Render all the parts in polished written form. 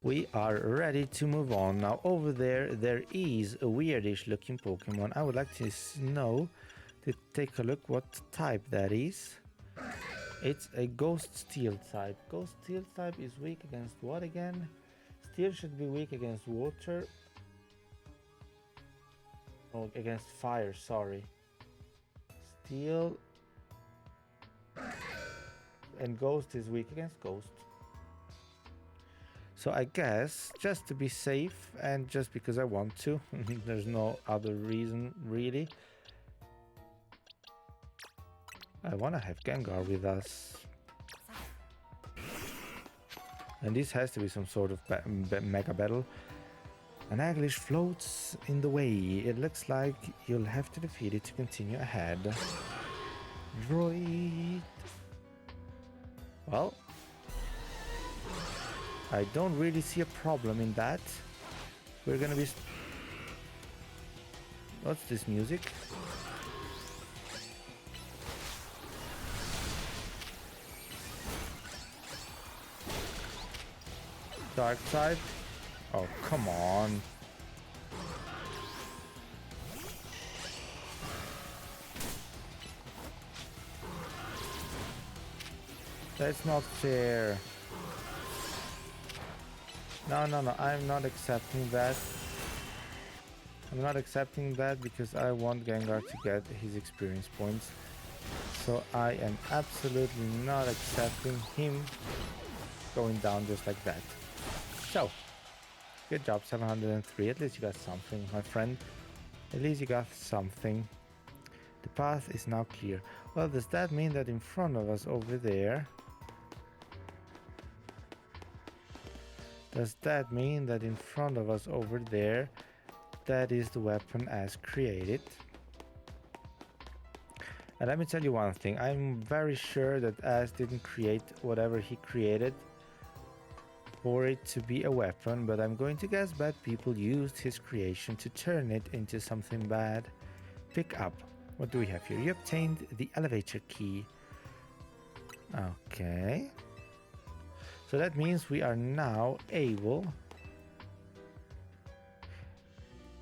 We are ready to move on. Now over there is a weirdish looking Pokemon. I would like to know, to take a look what type that is. It's a Ghost Steel type. Ghost Steel type is weak against what again? Steel should be weak against water. Oh, against fire, sorry. Steel and Ghost is weak against Ghost. So I guess, just to be safe and just because I want to, there's no other reason really, I want to have Gengar with us. And this has to be some sort of mega battle. An Aglish floats in the way. It looks like you'll have to defeat it to continue ahead. Droid. Well, I don't really see a problem in that. We're gonna be... What's this music? Dark side? Oh, come on. That's not fair. No, I'm not accepting that. I'm not accepting that because I want Gengar to get his experience points. So I am absolutely not accepting him going down just like that. So, good job, 703. At least you got something, my friend. At least you got something. The path is now clear. Well, does that mean that in front of us over there... Does that mean that in front of us over there, that is the weapon as created? And let me tell you one thing. I'm very sure that Az didn't create whatever he created for it to be a weapon, but I'm going to guess bad people used his creation to turn it into something bad. Pick up. What do we have here? You obtained the elevator key. Okay. So that means we are now able...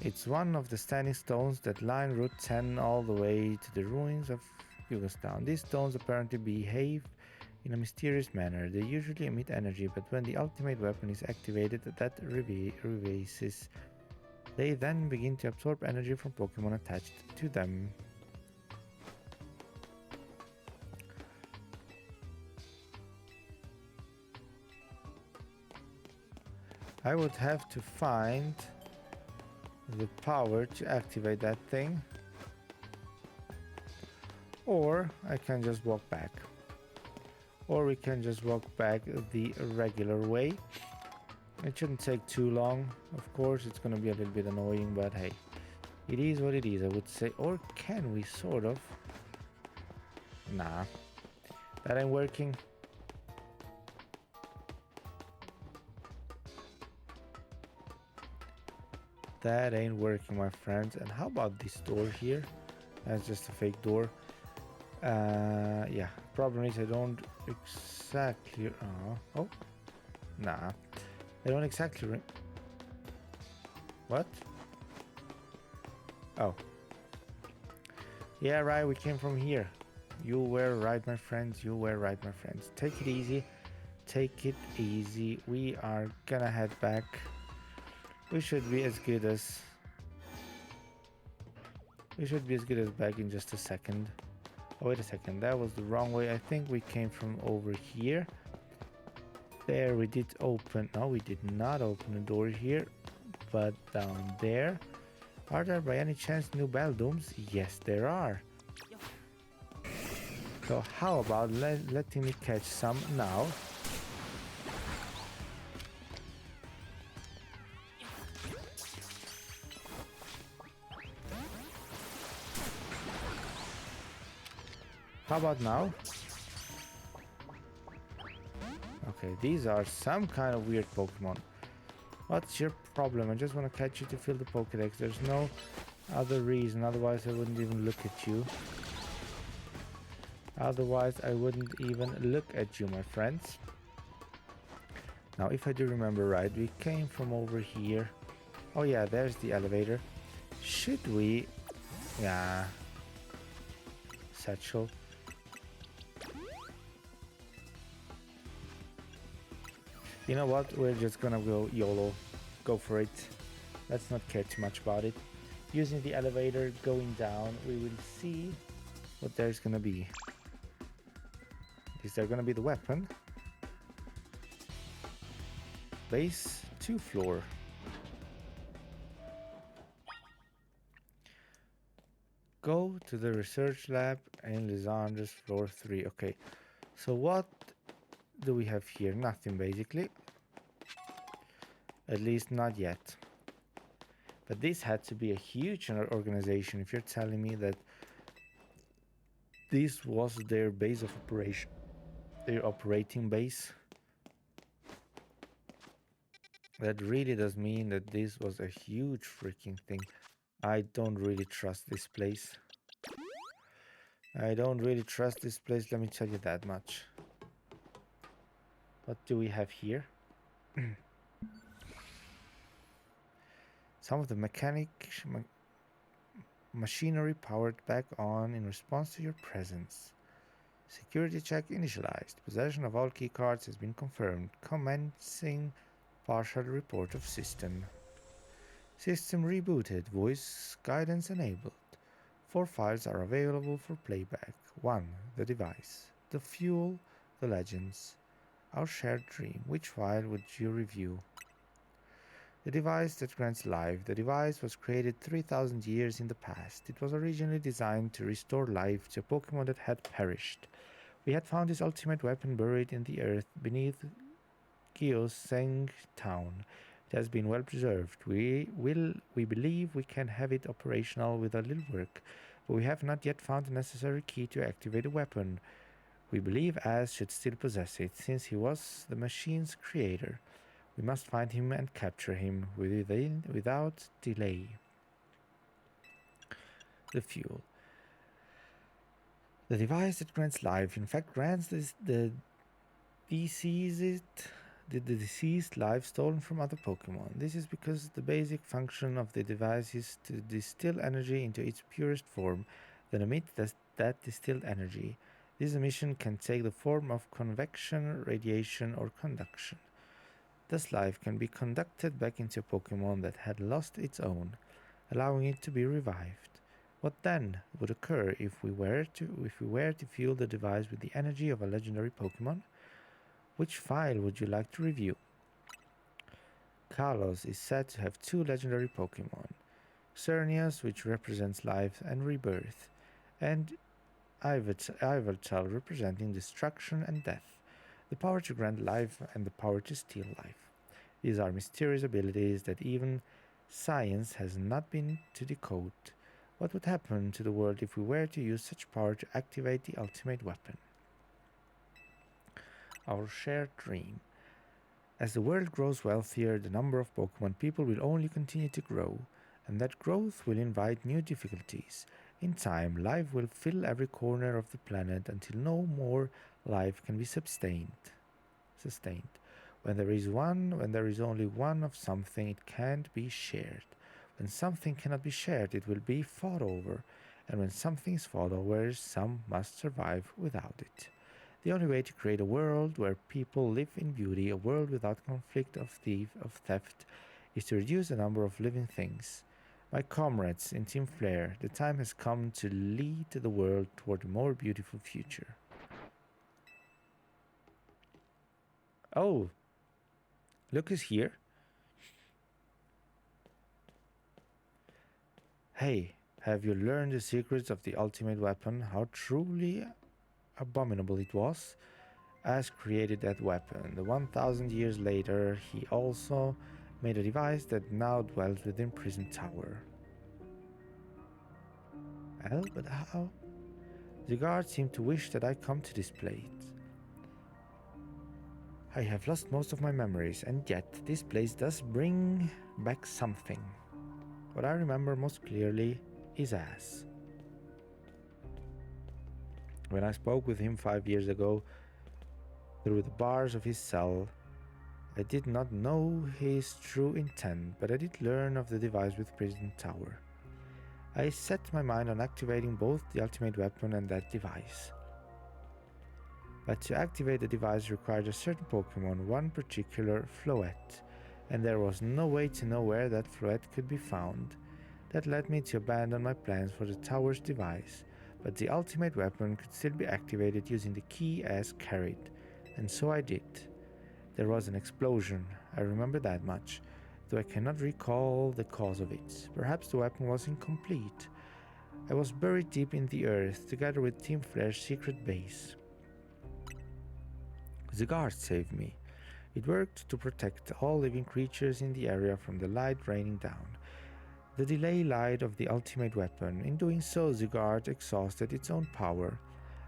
It's one of the standing stones that line Route 10 all the way to the ruins of Yugostown. These stones apparently behave in a mysterious manner. They usually emit energy, but when the ultimate weapon is activated, that reverses. They then begin to absorb energy from Pokemon attached to them. I would have to find the power to activate that thing, or I can just walk back, or we can just walk back the regular way. It shouldn't take too long. Of course it's gonna be a little bit annoying, but hey, it is what it is, I would say. Or can we sort of... Nah, that ain't working. That ain't working, my friends. And how about this door here? That's just a fake door. Yeah, problem is I don't exactly... oh, nah. I don't exactly... What? Oh. Yeah, right, we came from here. You were right, my friends. You were right, my friends. Take it easy. Take it easy. We are gonna head back. We should be as good as... We should be as good as back in just a second. Oh, wait a second. That was the wrong way. I think we came from over here. There we did open... No, we did not open a door here. But down there... Are there by any chance new Beldooms? Yes, there are. So how about letting me catch some now? How about now? Okay, these are some kind of weird Pokemon. What's your problem? I just want to catch you to fill the Pokédex. There's no other reason, otherwise I wouldn't even look at you. Otherwise I wouldn't even look at you, my friends. Now, if I do remember right, we came from over here. Oh yeah, there's the elevator. Should we... Yeah. Satchel. You know what? We're just gonna go YOLO. Go for it. Let's not care too much about it. Using the elevator, going down, we will see what there's gonna be. Is there gonna be the weapon? Base 2 floor. Go to the research lab in Lysandra's floor 3. Okay, so what do we have here? Nothing basically. At least not yet. But this had to be a huge organization if you're telling me that this was their base of operation, their operating base. That really does mean that this was a huge freaking thing. I don't really trust this place. I don't really trust this place, let me tell you that much. What do we have here? Some of the machinery powered back on in response to your presence. Security check initialized. Possession of all key cards has been confirmed. Commencing partial report of system. System rebooted. Voice guidance enabled. 4 files are available for playback. 1. The device. The fuel. The legends. Our shared dream. Which file would you review? The device that grants life. The device was created 3,000 years in the past. It was originally designed to restore life to a Pokémon that had perished. We had found his ultimate weapon buried in the earth beneath Gyeoseng town. It has been well preserved. We believe we can have it operational with a little work, but we have not yet found the necessary key to activate the weapon. We believe Az should still possess it, since he was the machine's creator. We must find him and capture him without delay. The fuel. The device that grants life, in fact, grants the deceased life stolen from other Pokemon. This is because the basic function of the device is to distill energy into its purest form, then emit that distilled energy. This emission can take the form of convection, radiation, or conduction. Thus life can be conducted back into a Pokemon that had lost its own, allowing it to be revived. What then would occur if we were to fuel the device with the energy of a legendary Pokemon? Which file would you like to review? Kalos is said to have 2 legendary Pokemon, Xerneas, which represents life and rebirth, and Iveltal, representing destruction and death. The power to grant life and the power to steal life. These are mysterious abilities that even science has not been to decode. What would happen to the world if we were to use such power to activate the ultimate weapon? Our shared dream. As the world grows wealthier, the number of Pokemon people will only continue to grow, and that growth will invite new difficulties. In time, life will fill every corner of the planet until no more life can be sustained. When there is only one of something, it can't be shared. When something cannot be shared, it will be fought over, and when something is fought over, some must survive without it. The only way to create a world where people live in beauty, a world without conflict of theft, is to reduce the number of living things. My comrades in Team Flare, the time has come to lead the world toward a more beautiful future. Oh, look who's here. Hey, have you learned the secrets of the ultimate weapon? How truly abominable it was? Az created that weapon. The 1,000 years later, he also made a device that now dwells within Prison Tower. Well, but how? The guards seem to wish that I come to this place. I have lost most of my memories, and yet this place does bring back something. What I remember most clearly is Az. When I spoke with him 5 years ago, through the bars of his cell, I did not know his true intent, but I did learn of the device with Prison Tower. I set my mind on activating both the ultimate weapon and that device. But to activate the device required a certain Pokémon, one particular Floette, and there was no way to know where that Floette could be found. That led me to abandon my plans for the tower's device, but the ultimate weapon could still be activated using the key as carried, and so I did. There was an explosion, I remember that much, though I cannot recall the cause of it. Perhaps the weapon was incomplete. I was buried deep in the earth, together with Team Flare's secret base. The guards saved me. It worked to protect all living creatures in the area from the light raining down. The delay light of the ultimate weapon. In doing so, the guard exhausted its own power,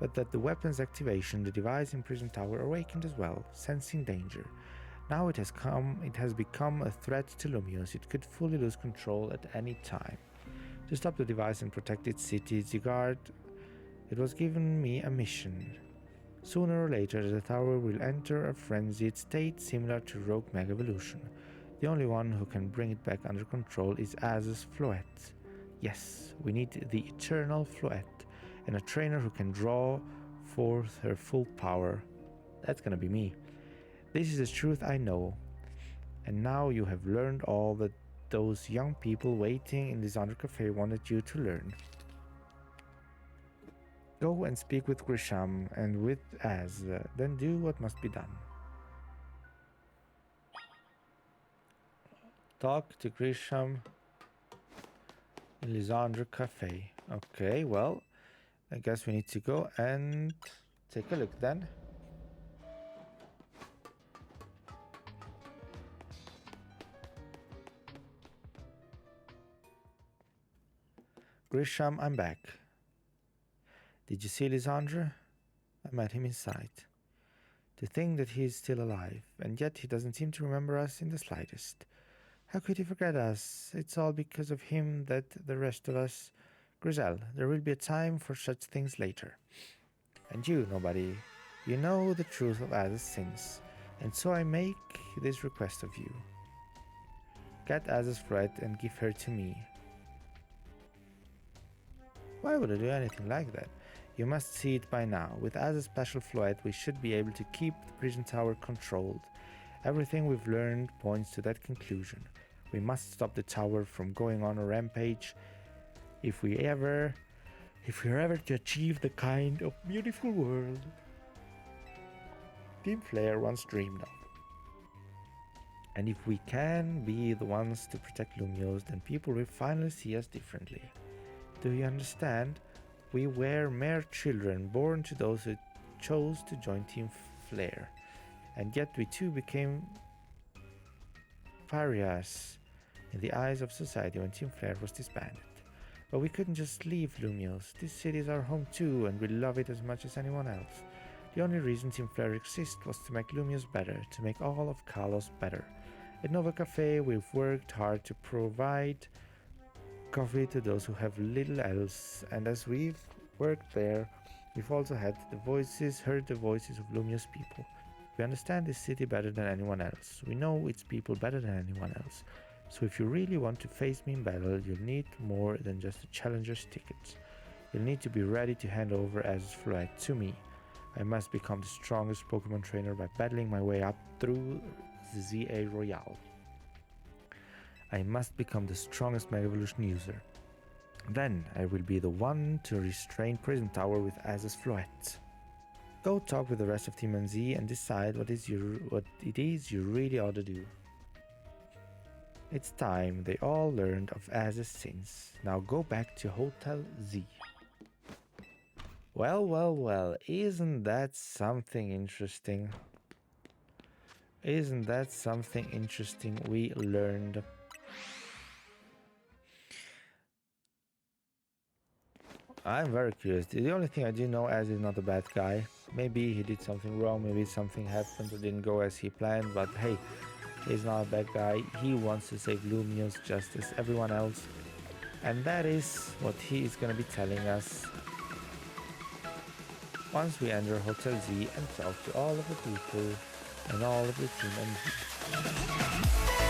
but at the weapon's activation, the device in Prison Tower awakened as well, sensing danger. Now it has become a threat to Lumiose. It could fully lose control at any time. To stop the device and protect its city, it was given me a mission. Sooner or later, the tower will enter a frenzied state similar to Rogue Mega Evolution. The only one who can bring it back under control is Az's Floette. Yes, we need the eternal Floette, and a trainer who can draw forth her full power. That's gonna be me. This is the truth I know. And now you have learned all that those young people waiting in the Zandra Cafe wanted you to learn. Go and speak with Grisham and with Az, then do what must be done. Talk to Grisham in Lysandre Cafe. Okay, well, I guess we need to go and take a look then. Grisham, I'm back. Did you see Lysandre? I met him inside. To think that he is still alive, and yet he doesn't seem to remember us in the slightest. How could he forget us? It's all because of him that the rest of us... Grizel, there will be a time for such things later. And you, nobody, you know the truth of Az's sins, and so I make this request of you. Get Az's Floette and give her to me. Why would I do anything like that? You must see it by now. With Az's special Floette, we should be able to keep the prison tower controlled. Everything we've learned points to that conclusion. We must stop the tower from going on a rampage if we're ever to achieve the kind of beautiful world Team Flare once dreamed of. And if we can be the ones to protect Lumiose, then people will finally see us differently. Do you understand? We were mere children, born to those who chose to join Team Flare. And yet we too became pariahs in the eyes of society when Team Flare was disbanded. But we couldn't just leave Lumiose. This city is our home too, and we love it as much as anyone else. The only reason Team Flare exists was to make Lumiose better, to make all of Kalos better. At Nova Cafe, we've worked hard to provide coffee to those who have little else, and as we've worked there, we've also heard the voices of Lumiose people. We understand this city better than anyone else. We know its people better than anyone else. So if you really want to face me in battle, you'll need more than just a challenger's ticket. You'll need to be ready to hand over Az's Floette to me. I must become the strongest Pokemon trainer by battling my way up through the ZA Royale. I must become the strongest Mega Evolution user. Then I will be the one to restrain Prison Tower with Az's Floette. Go talk with the rest of Team NZ and decide what it is you really ought to do. It's time they all learned of Az's sins. Now go back to Hotel Z. Well, isn't that something interesting? Isn't that something interesting we learned? I'm very curious. The only thing I do know, Az is not a bad guy. Maybe he did something wrong, maybe something happened that didn't go as he planned, but hey, he's not a bad guy. He wants to save Lumiose just as everyone else. And that is what he is going to be telling us once we enter Hotel Z and talk to all of the people and all of its energy.